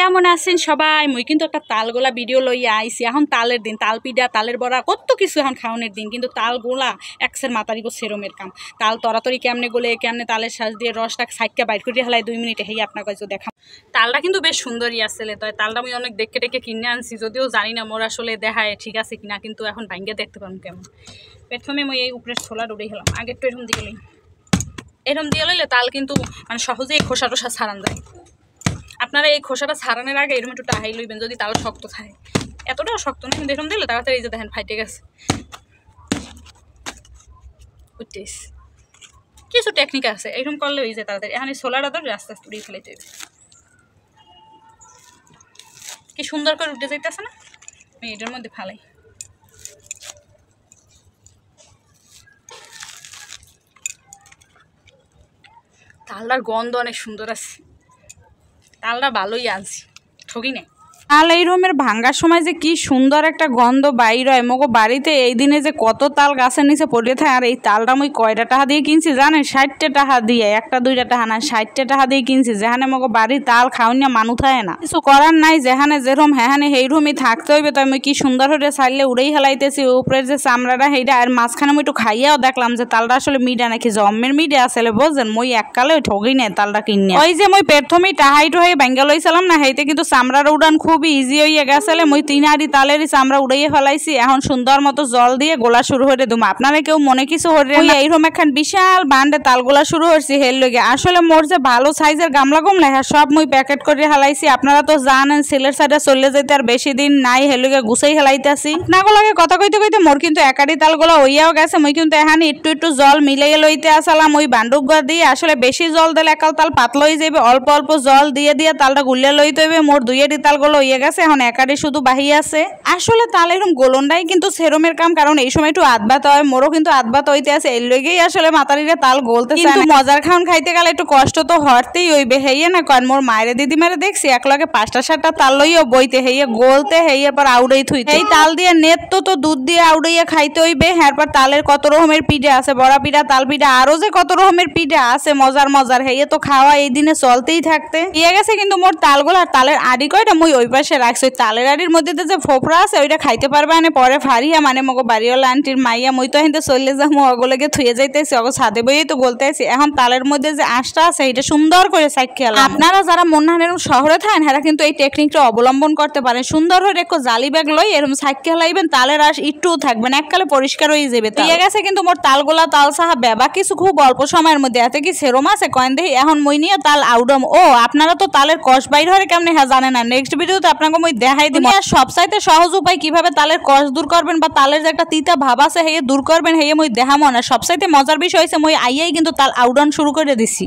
কেমন আছেন সবাই? মুই কিন্তু একটা তালগোলা ভিডিও লইয়া আইছি। এখন তালের দিন, তাল পিঠা, তালের বড়া, কত কিছু এখন খাওয়ানোর দিন। কিন্তু তালগোলা একসের মাতারিগো সেরমের কাম। তাল তরাতরি কেমনে গোলে, কেমনে তালের শ্বাস দিয়ে রসটা সাইডটা বাইর করে হেলাই 2 মিনিটে হেই আপনার কাছে দেখাম। তালটা কিন্তু বেশ সুন্দরই আসলে। তাই তালটা আমি অনেক দেখে টেকে কিনে আনছি, যদিও জানি না মোর আসলে দেখায় ঠিক আছে কিনা, কিন্তু এখন ভাঙ্গে দেখতে পারুন কেমন। প্রথমে মই এই উপরের ছোলা ডুড়ে হেলাম, আগের তো এরকম দিয়ে লই। এরকম দিয়ে লইলে তাল কিন্তু মানে সহজেই খোসা টোসা ছাড়ান যায়। আপনারা এই খোসাটা ছাড়ানোর আগে এরকম একটু টাহাই লইবেন যদি তাল শক্ত থাকে। এতটাও শক্ত না, কিন্তু এরকম দিলে তাড়াতাড়ি এই যে দেখেন ফাইটে গেছে। বুঝছিস কিছু টেকনিক আছে, এরকম করলে ওই যে তাড়াতাড়ি। এখন এই ছোলাটা তো আস্তে আস্তে উড়িয়ে ফেলাইতে হবে। কি সুন্দর করে উঠে যাইতেছে না? আমি এটার মধ্যে ফালাই। তালটার গন্ধ অনেক সুন্দর আছে, তালটা ভালোই আনছি, ঠকি নাই। তাল এই রুমের ভাঙ্গার সময় যে কি সুন্দর একটা গন্ধ বাইর হয়। মগো বাড়িতে এই দিনে যে কত তাল গাছের নিচে পড়ে থাকে। আর এই তালটা আমি কয়টা টাকা দিয়ে কিনছি জানেন? 60 টাকা দিয়ে, 1-2 টাকা না, 60 টাকা দিয়ে কিনছি। যেখানে মগো বাড়ি তাল খাওয়ান না মানুষ থাকে না, কিছু করার নাই। যেখানে যেরকম হ্যাঁ সেই রুমই থাকতে হইবে। তো আমি কি সুন্দর হয়ে চাইলে উড়েই হেলাইতেছি উপরের যে চামড়াটা সেইটা। আর মাঝখানে আমি একটু খাইয়াও দেখলাম যে তালটা আসলে মিডা নাকি জম্মের মিডা আসলে, বুঝছেন? মই এককালে ওই ঠগি নাই তালটা কিনে। ওই যে মই প্রথমেই টাহাই টুহাই ব্যাঙ্গা লইছিলাম না, সেইতে কিন্তু চামড়ার উড়ান খুবই ইজি হইয়া গেছিলে। মই 3 হাড়ি তালেরই চামড়া উড়াইয়ে ফেলাইছি। এখন সুন্দর মতো জল দিয়ে গোলা শুরু হয়ে দেবো। আপনারা কেউ মনে কিছু হরে এইরকম একখান বিশাল বান্ডে তাল গোলা শুরু হয়েছি হের লগে। আসলে মোর যে ভালো সাইজের গামলা গমলা হ্যাঁ সব মই প্যাকেট করে হেলাইছি। আপনারা তো জানেন সিলের সাইডে চলে যেতে আর বেশি দিন নাই, হের লগে গুছাই হেলাইতেছি। আপনাগুলোকে কথা কইতে কইতে মোর কিন্তু একাডি তাল গোলা হইয়াও গেছে। মই কিন্তু এখানে একটু একটু জল মিলাইয়ে লইতে আসলাম ওই বান্ডুক দিয়ে। আসলে বেশি জল দিলে একাল তাল পাতলা হয়ে যাবে, অল্প অল্প জল দিয়ে দিয়ে তালটা গুলিয়ে লইতে হবে। মোর 2 তাল গোলা হইয়া গেছে, এখন একাডি শুধু বাহি আছে। আসলে তাল এরকম গোলনটাই কিন্তু সেরমের কাম, কারণ এই সময় একটু আধবাত হয়। মোরও কিন্তু আধবাত হইতে আছে, এর লেগেই আসলে মাতারিরে তাল গলতে। কিন্তু মজার খাওন খাইতে গেলে একটু কষ্ট তো হরতেই হইবে। হেইয়ে না কারণ মোর মায়ের দিদিমারে দেখছি একলগে 5টা-7টা তাল লইও বইতে, হেইয়ে গলতে, হেইয়ে পর আউড়াই থুইতে। এই তাল দিয়ে নেত তো দুধ দিয়ে আউড়াইয়া খাইতে হইবে। এরপর তালের কত রকমের পিঠা আছে, বড়া পিঠা, তাল পিঠা, আরো যে কত রকমের পিঠা আছে মজার মজার। হেইয়ে তো খাওয়া এই দিনে চলতেই থাকতে ইয়ে গেছে। কিন্তু মোর তালগুলো আর তালের আড়ি কয়টা মুই ওই পাশে রাখছি। তালের আড়ির মধ্যে যে ফোপড়া আছে ওইটা খাইতে পারবে না পরে ফারিয়া, মানে মগো বাড়িওয়ালা আন্টির মাইয়া। মই তো হিন্দে চলে যাবো, অগলেকে থুয়ে যাইতেছি, অগ ছাদে বইয়ে তো বলতে আছি। এখন তালের মধ্যে যে আঁশটা আছে এটা সুন্দর করে সাইকেল। আপনারা যারা মন্নান এরকম শহরে থাকেন হ্যাঁ কিন্তু এই টেকনিকটা অবলম্বন করতে পারেন। সুন্দর হয়ে একটু জালি ব্যাগ লই এরকম সাইকেল লাইবেন, তালের আঁশ একটুও থাকবে না, এককালে পরিষ্কার হয়ে যাবে। দিয়ে গেছে কিন্তু মোর তালগোলা তাল সাহা বেবা কিছু খুব অল্প সময়ের মধ্যে। এতে কি সেরম আছে কয়েন দেখি। এখন মই নিয়ে তাল আউডম। ও আপনারা তো তালের কষ বাইর হরে কেমনে হ্যাঁ জানে না, নেক্সট ভিডিওতে আপনাকে মই দেখাই দিব। সবচাইতে সহজ উপায় কিভাবে তালের কষ দূর করবেন বা তালের যে একটা তিতা ভাব আছে হেয়ে দূর করবেন হেয়ে মই দেখামো না। সবচাইতে মজার বিষয় হয়েছে মই আইয়াই কিন্তু তাল আউডান শুরু করে দিছি।